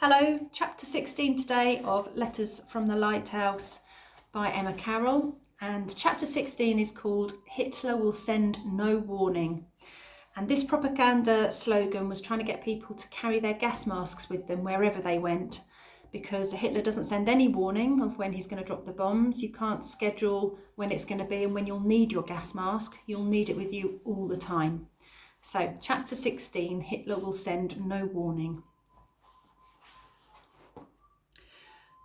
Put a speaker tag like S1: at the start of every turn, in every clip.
S1: Hello, chapter 16 today of Letters from the Lighthouse by Emma Carroll, and chapter 16 is called Hitler Will Send No Warning. And this propaganda slogan was trying to get people to carry their gas masks with them wherever they went, because Hitler doesn't send any warning of when he's going to drop the bombs. You can't schedule when it's going to be and when you'll need your gas mask. You'll need it with you all the time. So chapter 16, Hitler Will Send No Warning.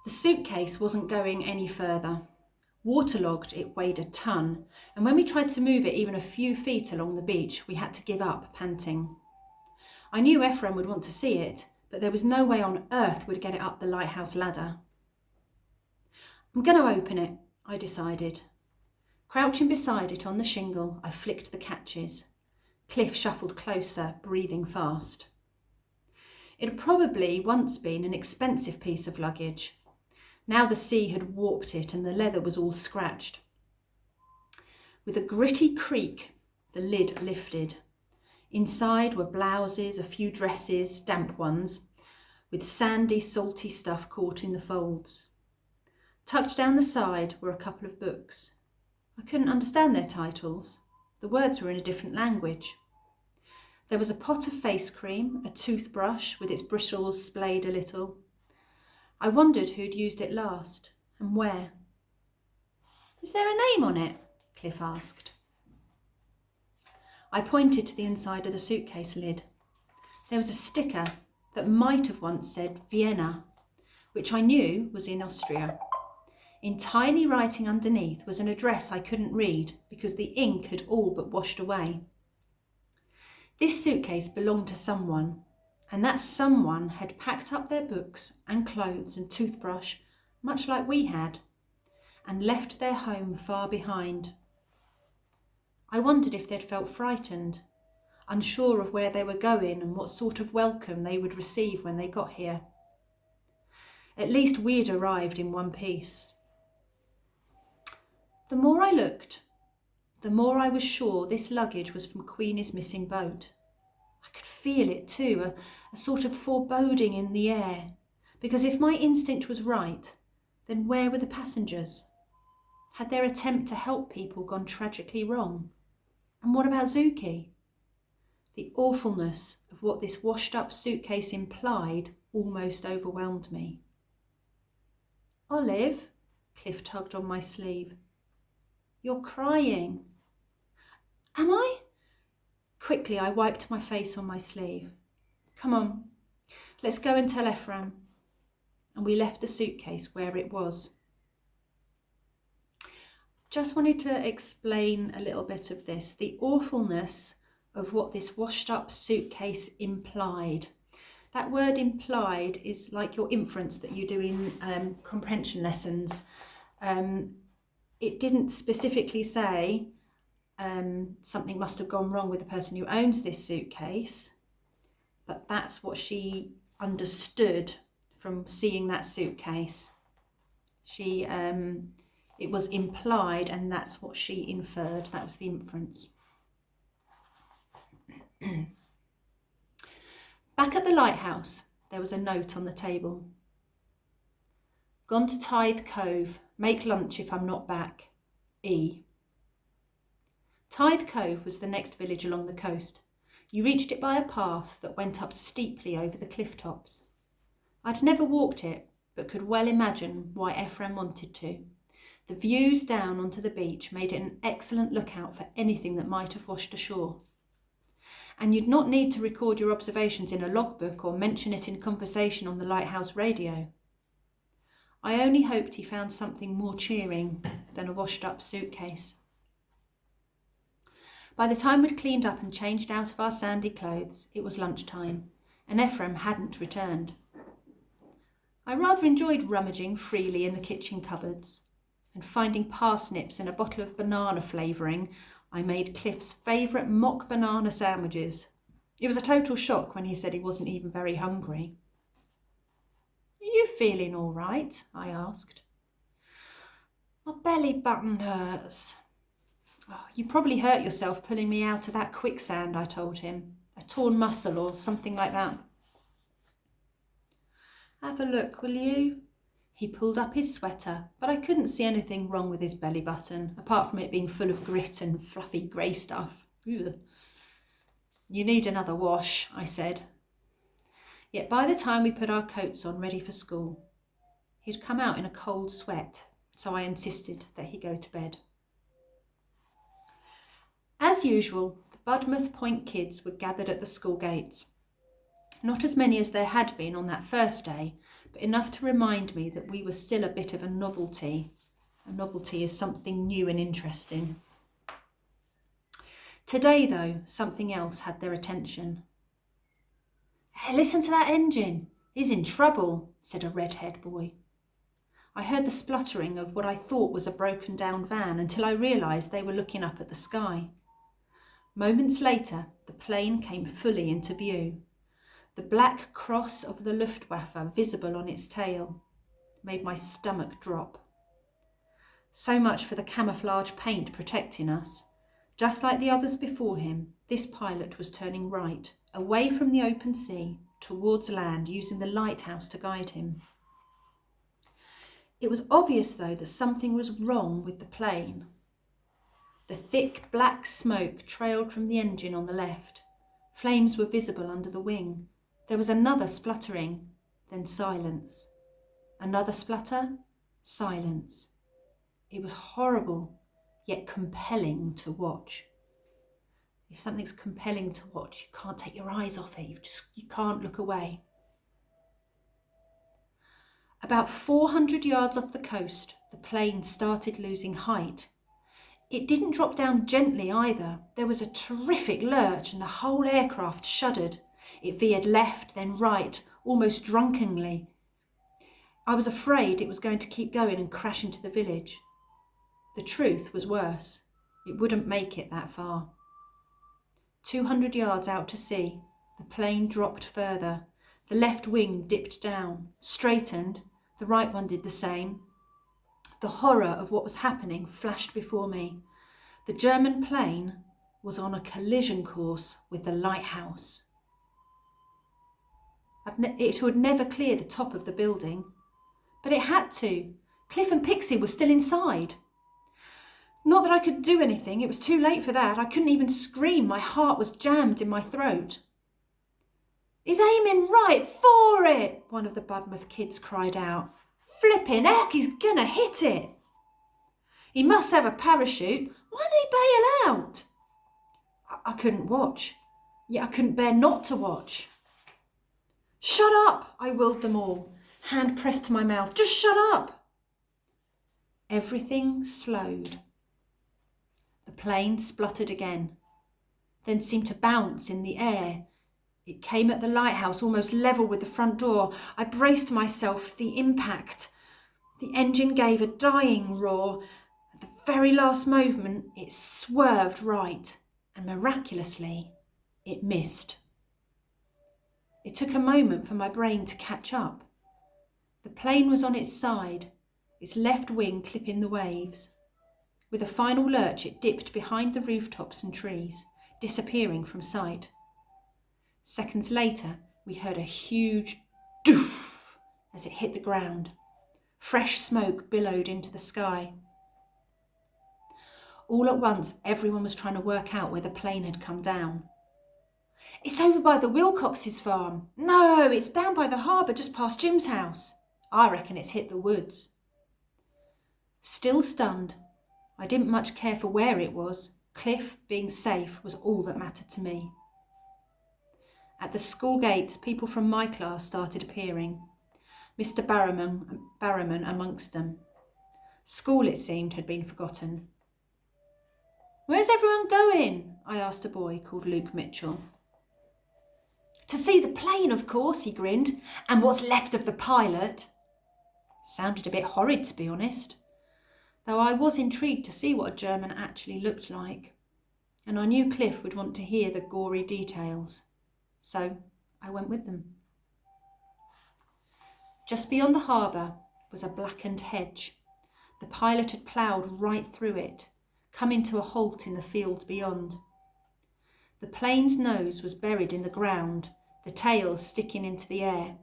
S1: The suitcase wasn't going any further. Waterlogged, it weighed a ton, and when we tried to move it even a few feet along the beach, we had to give up, panting. I knew Ephraim would want to see it, but there was no way on earth we'd get it up the lighthouse ladder. I'm going to open it, I decided. Crouching beside it on the shingle, I flicked the catches. Cliff shuffled closer, breathing fast. It had probably once been an expensive piece of luggage. Now the sea had warped it and the leather was all scratched. With a gritty creak, the lid lifted. Inside were blouses, a few dresses, damp ones, with sandy, salty stuff caught in the folds. Tucked down the side were a couple of books. I couldn't understand their titles. The words were in a different language. There was a pot of face cream, a toothbrush with its bristles splayed a little. I wondered who'd used it last, and where. "Is there a name on it?" Cliff asked. I pointed to the inside of the suitcase lid. There was a sticker that might have once said Vienna, which I knew was in Austria. In tiny writing underneath was an address I couldn't read because the ink had all but washed away. This suitcase belonged to someone, and that someone had packed up their books and clothes and toothbrush, much like we had, and left their home far behind. I wondered if they'd felt frightened, unsure of where they were going and what sort of welcome they would receive when they got here. At least we'd arrived in one piece. The more I looked, the more I was sure this luggage was from Queenie's missing boat. I could feel it too, a sort of foreboding in the air, because if my instinct was right, then where were the passengers? Had their attempt to help people gone tragically wrong? And what about Zuki? The awfulness of what this washed-up suitcase implied almost overwhelmed me. "Olive," Cliff tugged on my sleeve. "You're crying." "Am I?" Quickly, I wiped my face on my sleeve. "Come on, let's go and tell Ephraim." And we left the suitcase where it was. Just wanted to explain a little bit of this, the awfulness of what this washed-up suitcase implied. That word implied is like your inference that you do in comprehension lessons. It didn't specifically say something must have gone wrong with the person who owns this suitcase, but that's what she understood from seeing that suitcase. It was implied, and that's what she inferred. That was the inference. Back at the lighthouse, there was a note on the table. "Gone to Tithe Cove. Make lunch if I'm not back. E." Tithe Cove was the next village along the coast. You reached it by a path that went up steeply over the cliff tops. I'd never walked it, but could well imagine why Ephraim wanted to. The views down onto the beach made it an excellent lookout for anything that might have washed ashore. And you'd not need to record your observations in a logbook or mention it in conversation on the lighthouse radio. I only hoped he found something more cheering than a washed-up suitcase. By the time we'd cleaned up and changed out of our sandy clothes, it was lunchtime, and Ephraim hadn't returned. I rather enjoyed rummaging freely in the kitchen cupboards, and finding parsnips and a bottle of banana flavouring. I made Cliff's favourite mock banana sandwiches. It was a total shock when he said he wasn't even very hungry. "Are you feeling all right?" I asked. "My belly button hurts." "Oh, you probably hurt yourself pulling me out of that quicksand," I told him. "A torn muscle or something like that." Have a look, will you? He pulled up his sweater, but I couldn't see anything wrong with his belly button, apart from it being full of grit and fluffy grey stuff. Ugh. You need another wash, I said. Yet by the time we put our coats on ready for school, he'd come out in a cold sweat, so I insisted that he go to bed. As usual, the Budmouth Point kids were gathered at the school gates. Not as many as there had been on that first day, but enough to remind me that we were still a bit of a novelty. A novelty is something new and interesting. Today, though, something else had their attention. "Hey, listen to that engine. He's in trouble," said a red-haired boy. I heard the spluttering of what I thought was a broken-down van until I realised they were looking up at the sky. Moments later, the plane came fully into view. The black cross of the Luftwaffe visible on its tail made my stomach drop. So much for the camouflage paint protecting us. Just like the others before him, this pilot was turning right, away from the open sea, towards land, using the lighthouse to guide him. It was obvious, though, that something was wrong with the plane. The thick black smoke trailed from the engine on the left. Flames were visible under the wing. There was another spluttering, then silence. Another splutter, silence. It was horrible, yet compelling to watch. If something's compelling to watch, you can't take your eyes off it. You can't look away. About 400 yards off the coast, the plane started losing height. It didn't drop down gently either. There was a terrific lurch and the whole aircraft shuddered. It veered left, then right, almost drunkenly. I was afraid it was going to keep going and crash into the village. The truth was worse. It wouldn't make it that far. 200 yards out to sea, the plane dropped further. The left wing dipped down, straightened. The right one did the same. The horror of what was happening flashed before me. The German plane was on a collision course with the Lighthouse. It would never clear the top of the building. But it had to. Cliff and Pixie were still inside. Not that I could do anything. It was too late for that. I couldn't even scream. My heart was jammed in my throat. "He's aiming right for it," one of the Budmouth kids cried out. "Flipping heck, he's gonna hit it. He must have a parachute. Why did he bail out?" I couldn't watch. Yet I couldn't bear not to watch. "Shut up," I willed them all, hand pressed to my mouth. "Just shut up." Everything slowed. The plane spluttered again, then seemed to bounce in the air. It came at the lighthouse, almost level with the front door. I braced myself for the impact. The engine gave a dying roar. At the very last moment, it swerved right, and miraculously, it missed. It took a moment for my brain to catch up. The plane was on its side, its left wing clipping the waves. With a final lurch, it dipped behind the rooftops and trees, disappearing from sight. Seconds later, we heard a huge doof as it hit the ground. Fresh smoke billowed into the sky. All at once, everyone was trying to work out where the plane had come down. "It's over by the Wilcox's farm." "No, it's down by the harbour just past Jim's house." "I reckon it's hit the woods." Still stunned, I didn't much care for where it was. Cliff being safe was all that mattered to me. At the school gates, people from my class started appearing. Mr. Barrowman amongst them. School, it seemed, had been forgotten. "Where's everyone going?" I asked a boy called Luke Mitchell. "To see the plane, of course," he grinned. "And what's left of the pilot." Sounded a bit horrid, to be honest, though I was intrigued to see what a German actually looked like, and I knew Cliff would want to hear the gory details, so I went with them. Just beyond the harbour was a blackened hedge. The pilot had ploughed right through it, coming to a halt in the field beyond. The plane's nose was buried in the ground, the tail sticking into the air.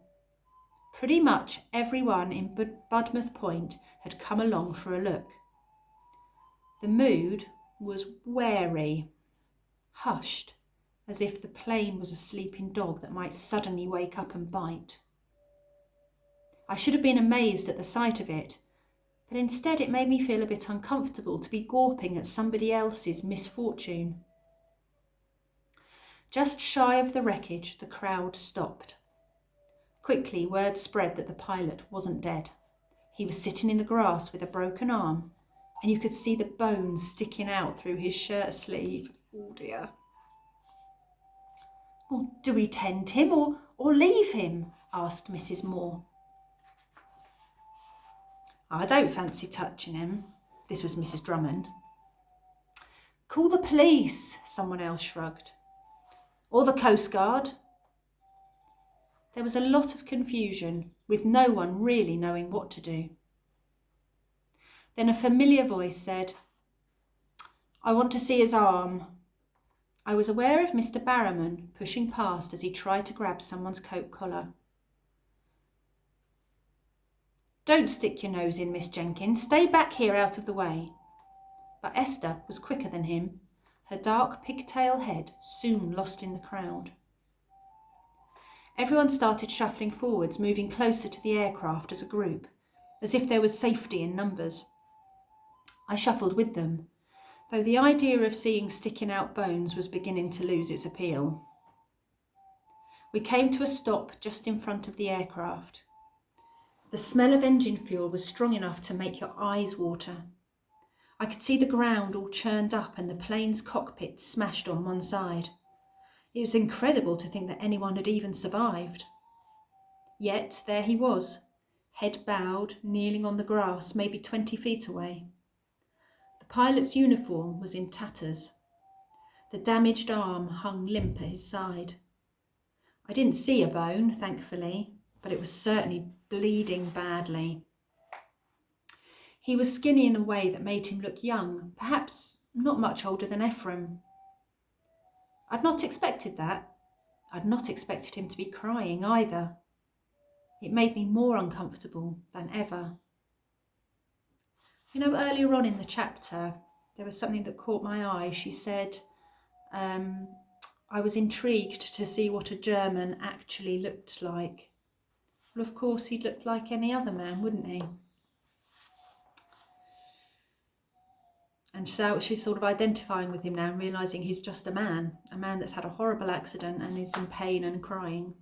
S1: Pretty much everyone in Budmouth Point had come along for a look. The mood was wary, hushed, as if the plane was a sleeping dog that might suddenly wake up and bite. I should have been amazed at the sight of it, but instead it made me feel a bit uncomfortable to be gawping at somebody else's misfortune. Just shy of the wreckage, the crowd stopped. Quickly, word spread that the pilot wasn't dead. He was sitting in the grass with a broken arm, and you could see the bones sticking out through his shirt sleeve. Oh dear. Well, do we tend him or leave him? Asked Mrs. Moore. I don't fancy touching him. This was Mrs. Drummond. Call the police, someone else shrugged. Or the Coast Guard. There was a lot of confusion, with no one really knowing what to do. Then a familiar voice said, I want to see his arm. I was aware of Mr. Barrowman pushing past as he tried to grab someone's coat collar. Don't stick your nose in, Miss Jenkins. Stay back here out of the way. But Esther was quicker than him. Her dark pigtail head soon lost in the crowd. Everyone started shuffling forwards, moving closer to the aircraft as a group, as if there was safety in numbers. I shuffled with them, though the idea of seeing sticking out bones was beginning to lose its appeal. We came to a stop just in front of the aircraft. The smell of engine fuel was strong enough to make your eyes water. I could see the ground all churned up and the plane's cockpit smashed on one side. It was incredible to think that anyone had even survived. Yet there he was, head bowed, kneeling on the grass, maybe 20 feet away. The pilot's uniform was in tatters. The damaged arm hung limp at his side. I didn't see a bone, thankfully, but it was certainly bleeding badly. He was skinny in a way that made him look young, perhaps not much older than Ephraim. I'd not expected that. I'd not expected him to be crying either. It made me more uncomfortable than ever. You know, earlier on in the chapter, there was something that caught my eye. She said, I was intrigued to see what a German actually looked like. Well, of course, he'd look like any other man, wouldn't he? And so she's sort of identifying with him now and realising he's just a man that's had a horrible accident and is in pain and crying.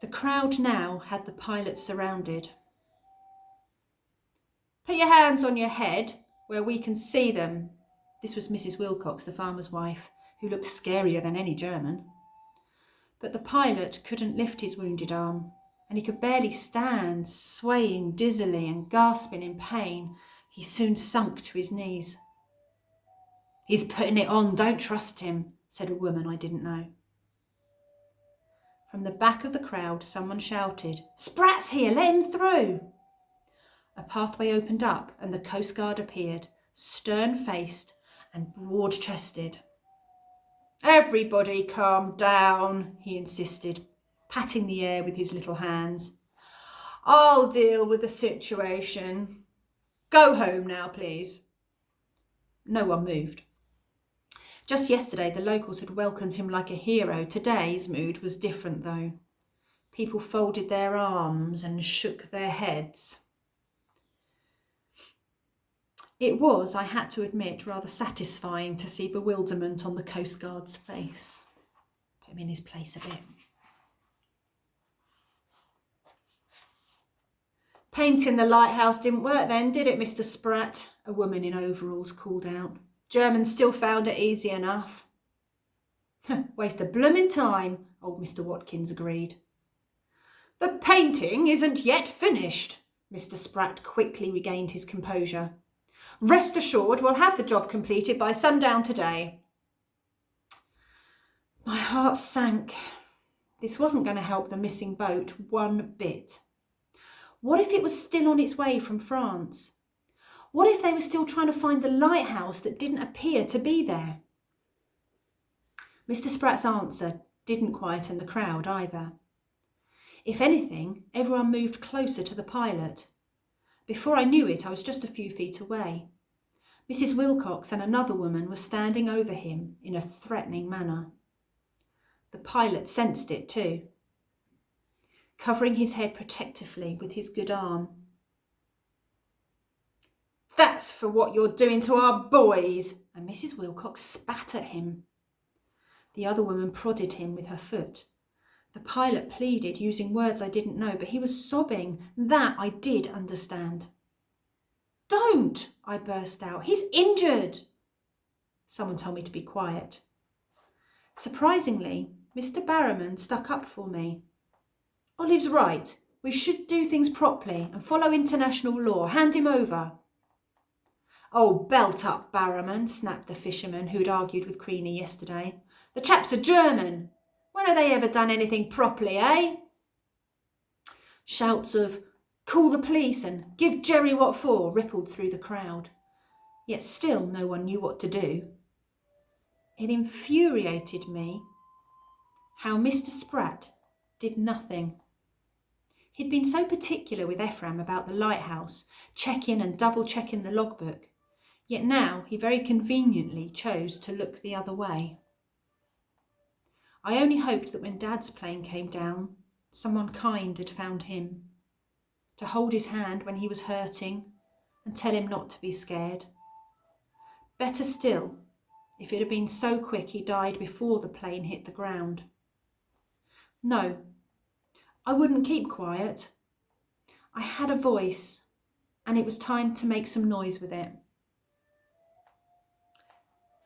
S1: The crowd now had the pilot surrounded. Put your hands on your head where we can see them. This was Mrs. Wilcox, the farmer's wife, who looked scarier than any German. But the pilot couldn't lift his wounded arm, and he could barely stand, swaying dizzily and gasping in pain. He soon sunk to his knees. He's putting it on, don't trust him, said a woman I didn't know. From the back of the crowd, someone shouted, Sprat's here, let him through. A pathway opened up and the Coast Guard appeared, stern-faced and broad-chested. Everybody calm down, he insisted, patting the air with his little hands. I'll deal with the situation. Go home now, please. No one moved. Just yesterday, the locals had welcomed him like a hero. Today's mood was different, though. People folded their arms and shook their heads. It was, I had to admit, rather satisfying to see bewilderment on the Coast Guard's face. Put him in his place a bit. Painting the lighthouse didn't work then, did it, Mr. Spratt? A woman in overalls called out. Germans still found it easy enough. Waste of blooming time, old Mr. Watkins agreed. The painting isn't yet finished. Mr. Spratt quickly regained his composure. Rest assured we'll have the job completed by sundown today. My heart sank. This wasn't going to help the missing boat one bit. What if it was still on its way from France? What if they were still trying to find the lighthouse that didn't appear to be there? Mr. Spratt's answer didn't quieten the crowd either. If anything, everyone moved closer to the pilot. Before I knew it, I was just a few feet away. Mrs. Wilcox and another woman were standing over him in a threatening manner. The pilot sensed it too, covering his head protectively with his good arm. "That's for what you're doing to our boys!" And Mrs. Wilcox spat at him. The other woman prodded him with her foot. The pilot pleaded, using words I didn't know, but he was sobbing. That I did understand. "Don't!" I burst out. "He's injured!" Someone told me to be quiet. Surprisingly, Mr. Barrowman stuck up for me. "Olive's right. We should do things properly and follow international law. Hand him over." "Oh, belt up, Barrowman," snapped the fisherman who'd argued with Queenie yesterday. "The chap's a German. When have they ever done anything properly, eh?" Shouts of "Call the police" and "Give Jerry what for" rippled through the crowd. Yet still no one knew what to do. It infuriated me how Mr. Spratt did nothing. He'd been so particular with Ephraim about the lighthouse, checking and double-checking the logbook, yet now he very conveniently chose to look the other way. I only hoped that when Dad's plane came down, someone kind had found him, to hold his hand when he was hurting and tell him not to be scared. Better still, if it had been so quick he died before the plane hit the ground. No, I wouldn't keep quiet. I had a voice, and it was time to make some noise with it.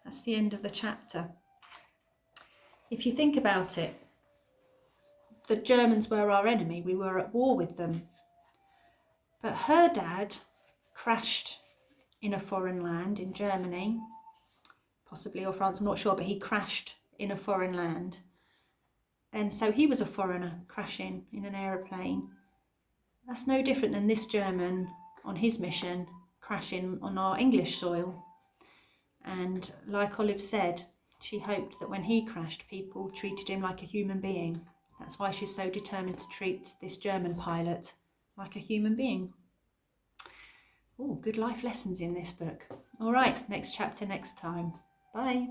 S1: That's the end of the chapter. If you think about it, the Germans were our enemy. We were at war with them. But her dad crashed in a foreign land in Germany, possibly, or France, I'm not sure, but he crashed in a foreign land. And so he was a foreigner crashing in an aeroplane. That's no different than this German on his mission crashing on our English soil. And like Olive said, she hoped that when he crashed, people treated him like a human being. That's why she's so determined to treat this German pilot like a human being. Oh, good life lessons in this book. All right, next chapter next time. Bye.